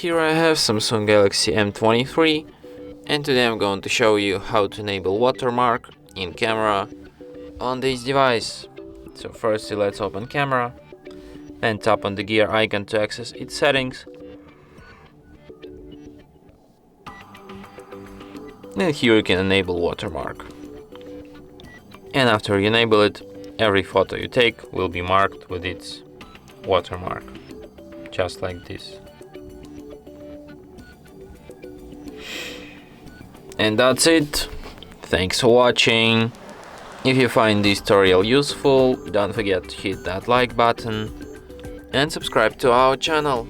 Here I have Samsung Galaxy M23, and today I'm going to show you how to enable watermark in camera on this device. So firstly, let's open camera, then tap on the gear icon to access its settings. And here you can enable watermark. And after you enable it, every photo you take will be marked with its watermark, just like this. And that's it. Thanks for watching. If you find this tutorial useful, don't forget to hit that like button and subscribe to our channel.